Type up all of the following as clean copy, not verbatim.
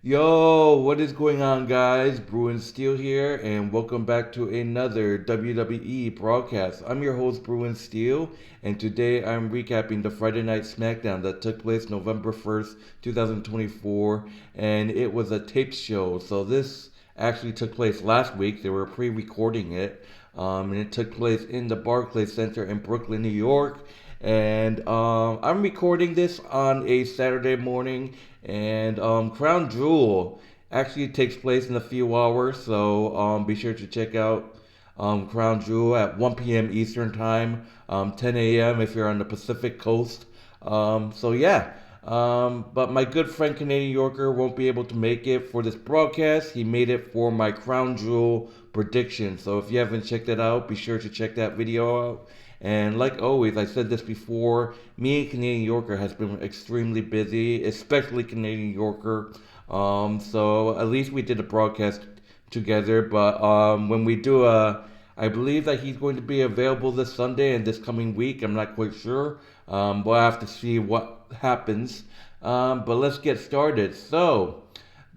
Yo, what is going on, guys? Bruin Steel here, and welcome back to another WWE broadcast. I'm your host, Bruin Steel, and today I'm recapping the Friday Night Smackdown that took place November 1st, 2024, and it was a taped show. So this actually took place last week. They were pre-recording it, and it took place in the Barclays Center in Brooklyn, New York. And I'm recording this on a Saturday morning, and Crown Jewel actually takes place in a few hours, so be sure to check out Crown Jewel at 1 p.m. Eastern Time, 10 a.m. if you're on the Pacific Coast. But my good friend Canadian Yorker won't be able to make it for this broadcast. He made it for my Crown Jewel prediction. So if you haven't checked it out, be sure to check that video out. And like always, I said this before, me and Canadian Yorker has been extremely busy, especially Canadian Yorker. So at least we did a broadcast together. But when we do I believe that he's going to be available this Sunday and this coming week. I'm not quite sure. We'll have to see what happens. But let's get started. So,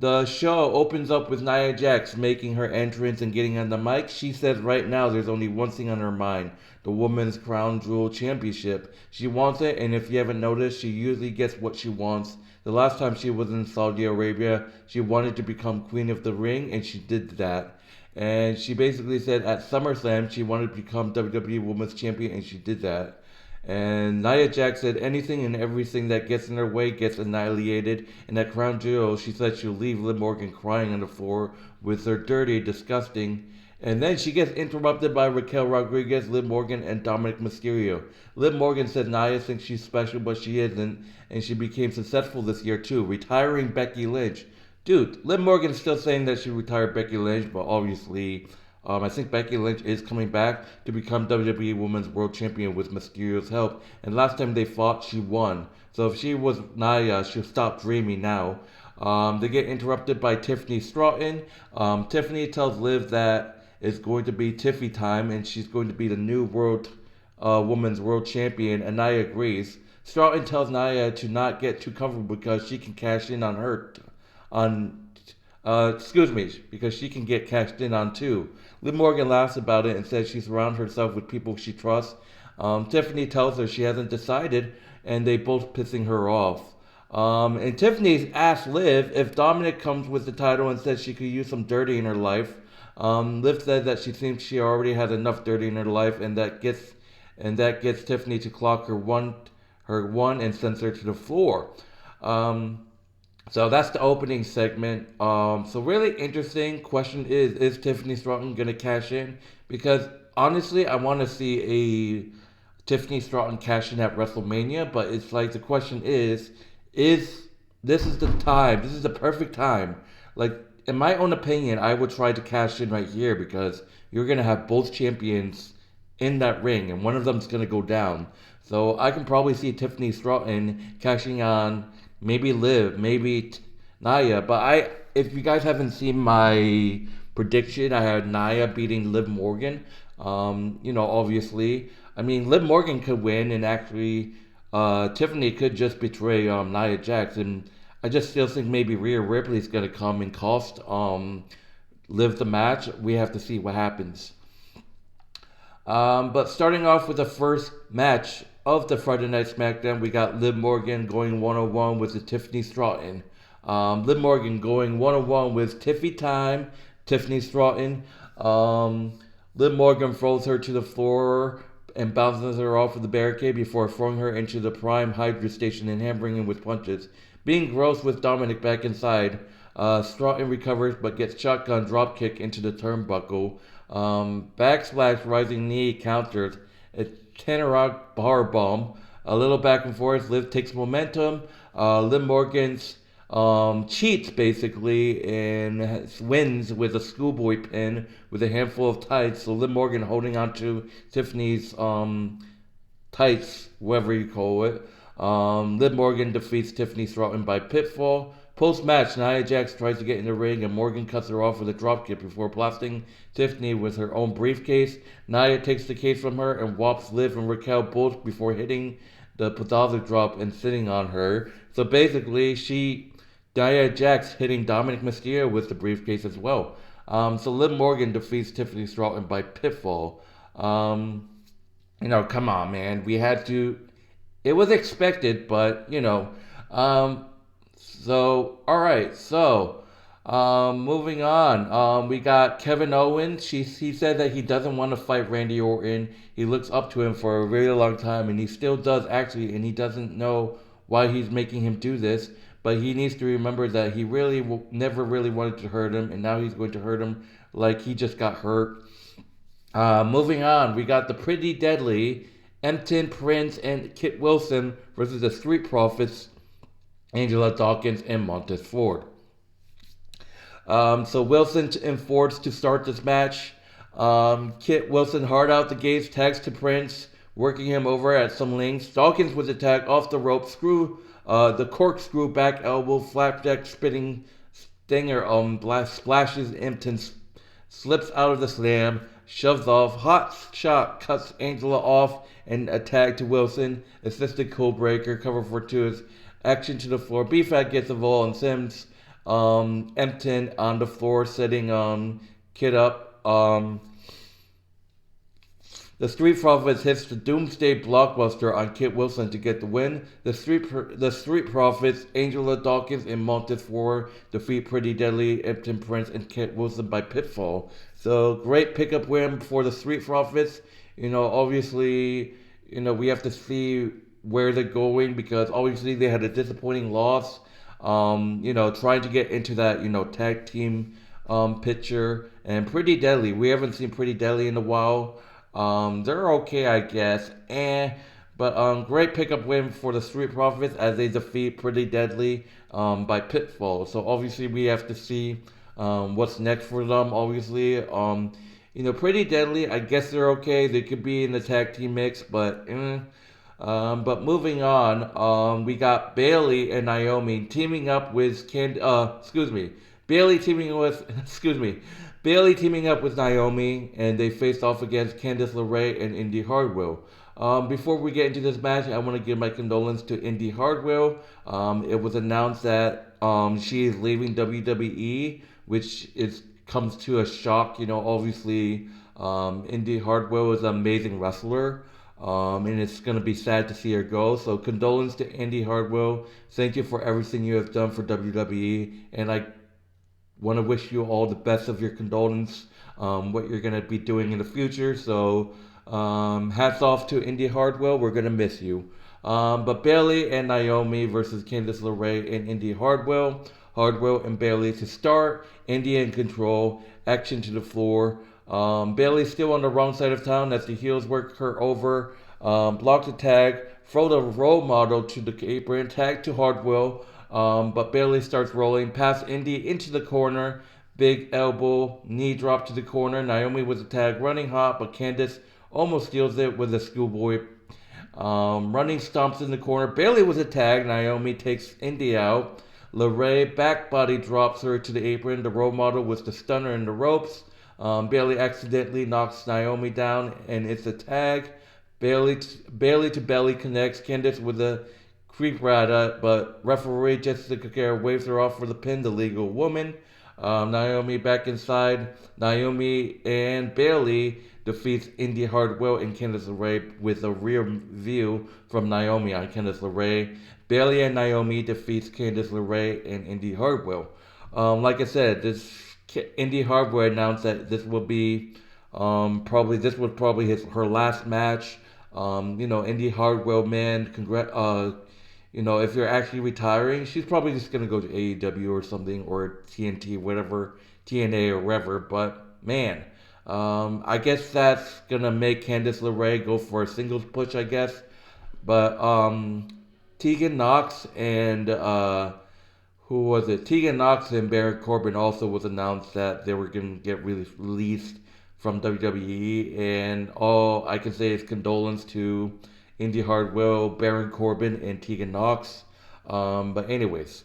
the show opens up with Nia Jax making her entrance and getting on the mic. She says right now there's only one thing on her mind: the Women's Crown Jewel Championship. She wants it, and if you haven't noticed, she usually gets what she wants. The last time she was in Saudi Arabia, she wanted to become Queen of the Ring, and she did that. And she basically said at SummerSlam she wanted to become WWE Women's Champion, and she did that. And Nia Jax said anything and everything that gets in her way gets annihilated. And at Crown Jewel, she said she'll leave Liv Morgan crying on the floor with her dirty, disgusting. And then she gets interrupted by Raquel Rodriguez, Liv Morgan, and Dominik Mysterio. Liv Morgan said Nia thinks she's special, but she isn't. And she became successful this year too, retiring Becky Lynch. Dude, Liv Morgan's still saying that she retired Becky Lynch, but obviously I think Becky Lynch is coming back to become WWE Women's World Champion with Mysterio's help. And last time they fought, she won. So if she was Nia, she'll stop dreaming now. They get interrupted by Tiffany Stratton. Tiffany tells Liv that it's going to be Tiffy time and she's going to be the new Women's World Champion. And Nia agrees. Stratton tells Nia to not get too comfortable because she can cash in on her on because she can get cashed in on too. Liv Morgan laughs about it and says she surrounds herself with people she trusts. Tiffany tells her she hasn't decided, and they both pissing her off. And Tiffany's asked Liv if Dominik comes with the title and says she could use some dirty in her life. Liv said that she thinks she already has enough dirty in her life, and that gets Tiffany to clock her one and sends her to the floor. So that's the opening segment. So really interesting question is Tiffany Stratton gonna cash in? Because honestly, I want to see a Tiffany Stratton cash in at WrestleMania, but it's like the question is this is the time? This is the perfect time. Like in my own opinion, I would try to cash in right here because you're gonna have both champions in that ring, and one of them's gonna go down. So I can probably see Tiffany Stratton cashing on maybe Liv, maybe Nia. But if you guys haven't seen my prediction, I had Nia beating Liv Morgan. Obviously, I mean Liv Morgan could win, and actually, Tiffany could just betray Nia Jax, and I just still think maybe Rhea Ripley's gonna come and cost Liv the match. We have to see what happens. But starting off with the first match of the Friday Night SmackDown, we got Liv Morgan going one-on-one with the Tiffany Stratton. Liv Morgan going one-on-one with Tiffy time, Tiffany Stratton. Liv Morgan throws her to the floor and bounces her off of the barricade before throwing her into the Prime Hydra station and hammering him with punches. Being gross with Dominik back inside, Stratton recovers but gets shotgun dropkick into the turnbuckle. Backsplash rising knee counters. A Tanarok bar bomb. A little back and forth. Liv takes momentum. Liv Morgan's cheats basically and wins with a schoolboy pin with a handful of tights. So Liv Morgan holding on to Tiffany's tights, whatever you call it. Liv Morgan defeats Tiffany Stratton by pinfall. Post-match, Nia Jax tries to get in the ring and Morgan cuts her off with a dropkick before blasting Tiffany with her own briefcase. Nia takes the case from her and whops Liv and Raquel both before hitting the Podolski drop and sitting on her. So basically, Nia Jax hitting Dominik Mysterio with the briefcase as well. So Liv Morgan defeats Tiffany Stratton by pinfall. Um, come on, man. We had to. It was expected, but Um, all right. Moving on. We got Kevin Owens. He said that he doesn't want to fight Randy Orton. He looks up to him for a really long time, and he still does actually, and he doesn't know why he's making him do this. But he needs to remember that he really never really wanted to hurt him, and now he's going to hurt him like he just got hurt. Moving on, we got the Pretty Deadly, Elton, Prince, and Kit Wilson versus the Street Profits, Angelo, Dawkins, and Montez Ford. So Wilson and Ford to start this match. Kit Wilson hard out the gates, tags to Prince, working him over at some links. Dawkins was attacked off the rope, the corkscrew back elbow, flapjack spinning stinger splashes Elton, slips out of the slam, shoves off, hot shot cuts Angela off, and a tag to Wilson, assisted Codebreaker, cover fortuitous, action to the floor. B-Fat gets involved and sends Elton on the floor, setting Kid up. The Street Profits hits the Doomsday Blockbuster on Kit Wilson to get the win. The Street Profits, Angela, Dawkins, and Montez Ford defeat Pretty Deadly, Elton, Prince, and Kit Wilson by pinfall. So great pickup win for the Street Profits. Obviously, we have to see where they're going because obviously they had a disappointing loss. Trying to get into that, tag team picture. And Pretty Deadly, we haven't seen Pretty Deadly in a while. They're okay, I guess. But great pickup win for the Street Profits as they defeat Pretty Deadly by pinfall. So obviously we have to see what's next for them. Obviously, Pretty Deadly, I guess they're okay. They could be in the tag team mix, but moving on, we got Bayley and Naomi teaming up with Bayley teaming with Bayley teaming up with Naomi, and they faced off against Candice LeRae and Indi Hartwell. Before we get into this match, I want to give my condolences to Indi Hartwell. It was announced that she is leaving WWE, which comes to a shock. Obviously, Indi Hartwell is an amazing wrestler. And it's going to be sad to see her go. So condolences to Indi Hartwell. Thank you for everything you have done for WWE. And I want to wish you all the best of your condolence, what you're going to be doing in the future. So hats off to Indi Hartwell. We're going to miss you. But Bayley and Naomi versus Candice LeRae and Indi Hartwell. Hartwell and Bayley to start. Indi in control. Action to the floor. Bayley still on the wrong side of town as the heels work her over. Block the tag. Throw the role model to the apron. Tag to Hartwell. But Bayley starts rolling. Pass Indi into the corner. Big elbow. Knee drop to the corner. Naomi with the tag. Running hot, but Candice almost steals it with a schoolboy. Running stomps in the corner. Bayley with a tag. Naomi takes Indi out. LeRae back body drops her to the apron. The role model with the stunner in the ropes. Bayley accidentally knocks Naomi down, and it's a tag. Bayley to belly connects. Candice with a creep rata, but referee Jessica Care waves her off for the pin. The legal woman. Naomi back inside. Naomi and Bayley defeats Indi Hartwell and Candice LeRae with a rear view from Naomi on Candice LeRae. Bayley and Naomi defeats Candice LeRae and Indi Hartwell. Like I said, Indi Hartwell announced that this will be probably her last match. Indi Hartwell, man, if you're actually retiring, she's probably just gonna go to AEW or something, or TNT, whatever, TNA or whatever. But man, I guess that's gonna make Candice LeRae go for a singles push, I guess. But Tegan Knox and who was it? Tegan Knox and Baron Corbin also was announced that they were going to get released from WWE, and all I can say is condolence to Indi Hartwell, Baron Corbin, and Tegan Knox. But anyways.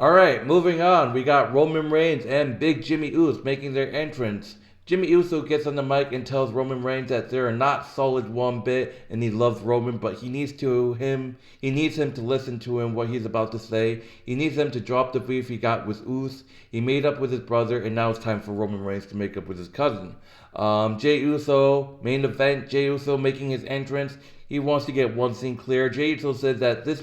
Alright, moving on. We got Roman Reigns and Big Jimmy Uso making their entrance Jimmy Uso gets on the mic and tells Roman Reigns that they're not solid one bit, and he loves Roman, but he needs him to listen to him what he's about to say. He needs him to drop the beef he got with Uso. He made up with his brother, and now it's time for Roman Reigns to make up with his cousin. Jey Uso, main event, Jey Uso making his entrance. He wants to get one thing clear. Jey Uso said that this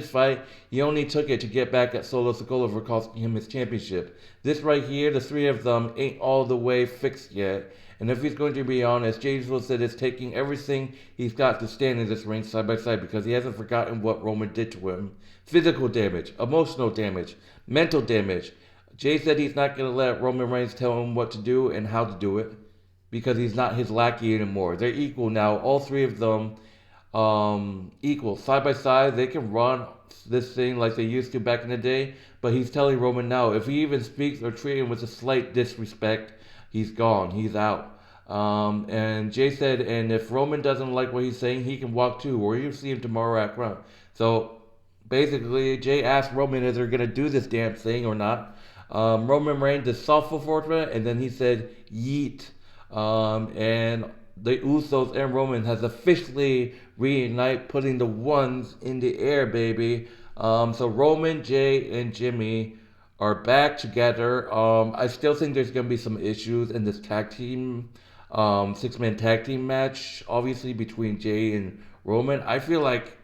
fight, he only took it to get back at Solo Sikoa for costing him his championship. This right here, the three of them ain't all the way fixed yet. And if he's going to be honest, Jey Uso said it's taking everything he's got to stand in this ring side by side because he hasn't forgotten what Roman did to him. Physical damage, emotional damage, mental damage. Jey said he's not going to let Roman Reigns tell him what to do and how to do it because he's not his lackey anymore. They're equal now, all three of them. Equal side by side. They can run this thing like they used to back in the day, but he's telling Roman now if he even speaks or treats him with a slight disrespect, he's gone, he's out. And Jey said, and if Roman doesn't like what he's saying, he can walk too, or you'll see him tomorrow at Crown. So basically, Jey asked Roman if they're gonna do this damn thing or not. Roman Reigns is soft for it, and then he said yeet. And the Usos and Roman has officially reunited, putting the ones in the air, baby. So Roman, Jey, and Jimmy are back together. I still think there's going to be some issues in this tag team, six-man tag team match, obviously, between Jey and Roman. I feel like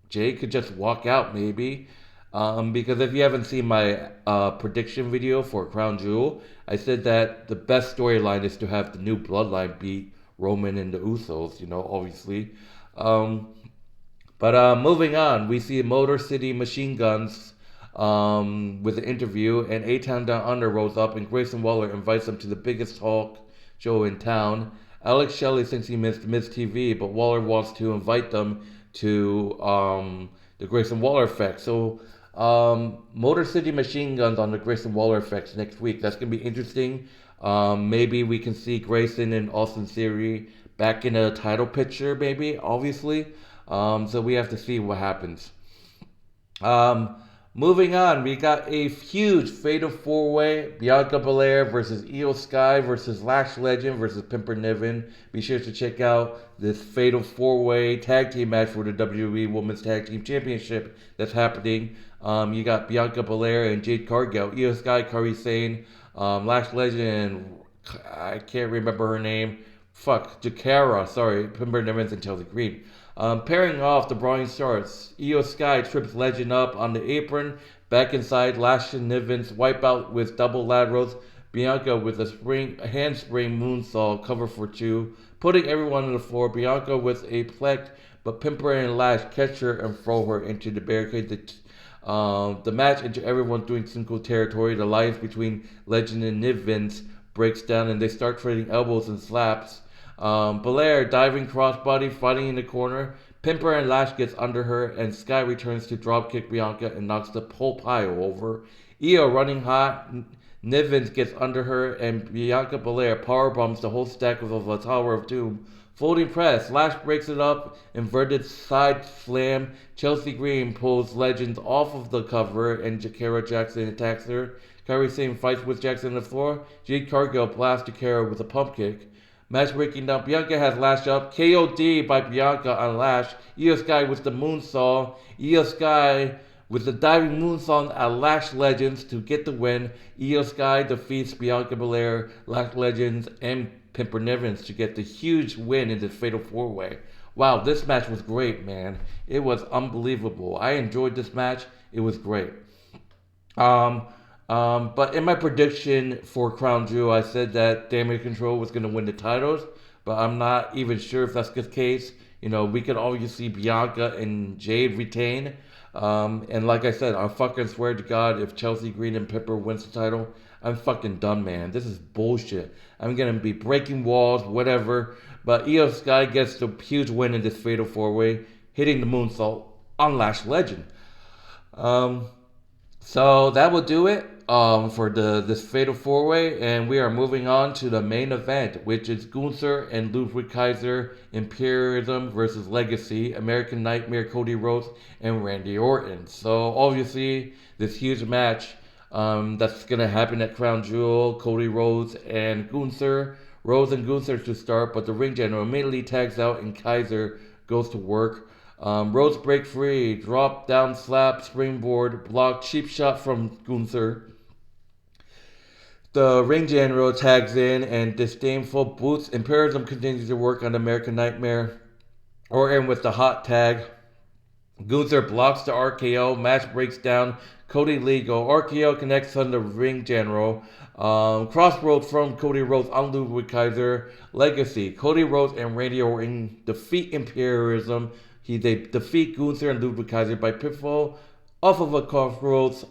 Jey could just walk out, maybe. Because if you haven't seen my prediction video for Crown Jewel, I said that the best storyline is to have the new bloodline beat Roman and the Usos, obviously. But moving on, we see Motor City Machine Guns with an interview, and A-Town Down Under rolls up, and Grayson Waller invites them to the biggest talk show in town. Alex Shelley thinks he missed Miz TV, but Waller wants to invite them to the Grayson Waller effect. So Motor City Machine Guns on the Grayson Waller effects next week. That's going to be interesting. Maybe we can see Grayson and Austin Theory back in a title picture, maybe, obviously. So we have to see what happens. Moving on, we got a huge fatal four-way. Bianca Belair versus Io Sky versus Lash Legend versus Pimper Niven. Be sure to check out this fatal four-way tag team match for the WWE Women's Tag Team Championship that's happening. You got Bianca Belair and Jade Cargill, Io Sky, Kairi Sane, Lash Legend, I can't remember her name. Jakara, sorry, Pimper Niven and Chelsea Green. Pairing off the Brawling Stars, Io Sky trips Legend up on the apron, back inside, Lash and Niven's wipeout with double laterals, Bianca with a handspring moonsault cover for two, putting everyone on the floor, Bianca with a plex, but Pimper and Lash catch her and throw her into the barricade. The match into everyone doing single territory. The alliance between Legend and Nivens breaks down and they start trading elbows and slaps. Belair diving crossbody, fighting in the corner. Pimper and Lash gets under her, and Sky returns to dropkick Bianca and knocks the whole pile over. Io running hot. Nivens gets under her, and Bianca Belair powerbombs the whole stack of a Tower of Doom. Folding press, Lash breaks it up, inverted side slam. Chelsea Green pulls Legends off of the cover, and Jakara Jackson attacks her. Kairi Sane fights with Jackson on the floor. Jade Cargill blasts Jakara with a pump kick. Match breaking down. Bianca has Lash up. KOD by Bianca on Lash. Io Sky with the moonsault. Io Sky with the diving moonsault at Lash Legends to get the win. Io Sky defeats Bianca Belair, Lash Legends, and Pimper Nivens to get the huge win in this fatal four-way. Wow, this match was great, man. It was unbelievable. I enjoyed this match. It was great. But in my prediction for Crown Jewel, I said that Damage Control was going to win the titles, but I'm not even sure if that's the case. We could obviously see Bianca and Jade retain. And like I said, I fucking swear to God, if Chelsea Green and Pipper wins the title, I'm fucking done, man. This is bullshit. I'm going to be breaking walls, whatever. But Io Sky gets the huge win in this fatal four-way, hitting the moonsault on Lash Legend. So that will do it for this fatal four-way, and we are moving on to the main event, which is Gunther and Ludwig Kaiser, Imperialism versus Legacy, American Nightmare, Cody Rhodes, and Randy Orton. So obviously, this huge match that's going to happen at Crown Jewel, Cody Rhodes and Gunther. Rhodes and Gunther to start, but the ring general immediately tags out and Kaiser goes to work. Rhodes break free, drop down slap, springboard, block, cheap shot from Gunther. The ring general tags in and disdainful boots. Imperialism continues to work on American Nightmare. Orton with the hot tag. Gunther blocks the RKO. Match breaks down. Cody legal. RKO connects on the ring general. Crossroads from Cody Rhodes on Ludwig Kaiser. Legacy. Cody Rhodes and Randy Orton defeat Imperialism. They defeat Gunther and Ludwig Kaiser by pinfall off of a crossroads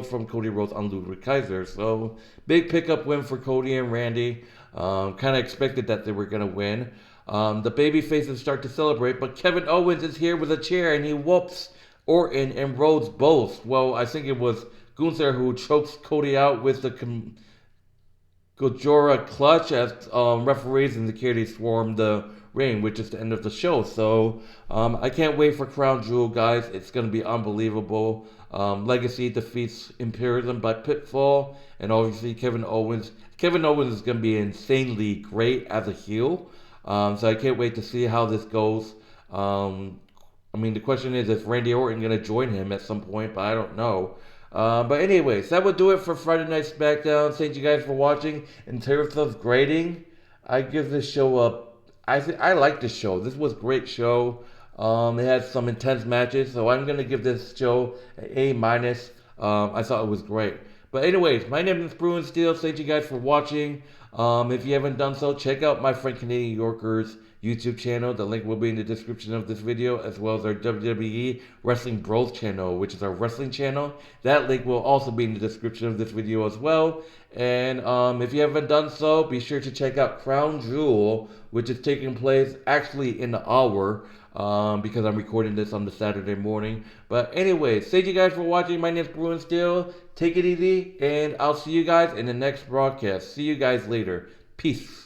from Cody Rhodes on Ludwig Kaiser. So big pickup win for Cody and Randy. Kind of expected that they were gonna win. The baby faces start to celebrate, but Kevin Owens is here with a chair and he whoops Orton and Rhodes both. Well, I think it was Gunther who chokes Cody out with the Gojira clutch as referees and security swarm the ring, which is the end of the show. So I can't wait for Crown Jewel, guys. It's going to be unbelievable. Legacy defeats Imperialism by pinfall, and obviously Kevin Owens. Kevin Owens is going to be insanely great as a heel. So I can't wait to see how this goes. I mean, the question is Randy Orton going to join him at some point, but I don't know. But anyways, that would do it for Friday Night Smackdown. Thank you guys for watching. In terms of grading, I give this show a... I like this show. This was a great show. It had some intense matches, so I'm going to give this show an A-. I thought it was great. But anyways, my name is Bruin Steel. Thank you guys for watching. If you haven't done so, check out my friend Canadian Yorker's YouTube channel. The link will be in the description of this video, as well as our WWE Wrestling Bros channel, which is our wrestling channel. That link will also be in the description of this video as well. And if you haven't done so, be sure to check out Crown Jewel, which is taking place actually in the hour, because I'm recording this on the Saturday morning. But anyways, thank you guys for watching. My name is Bruin Steel. Take it easy, and I'll see you guys in the next broadcast. See you guys later. Peace.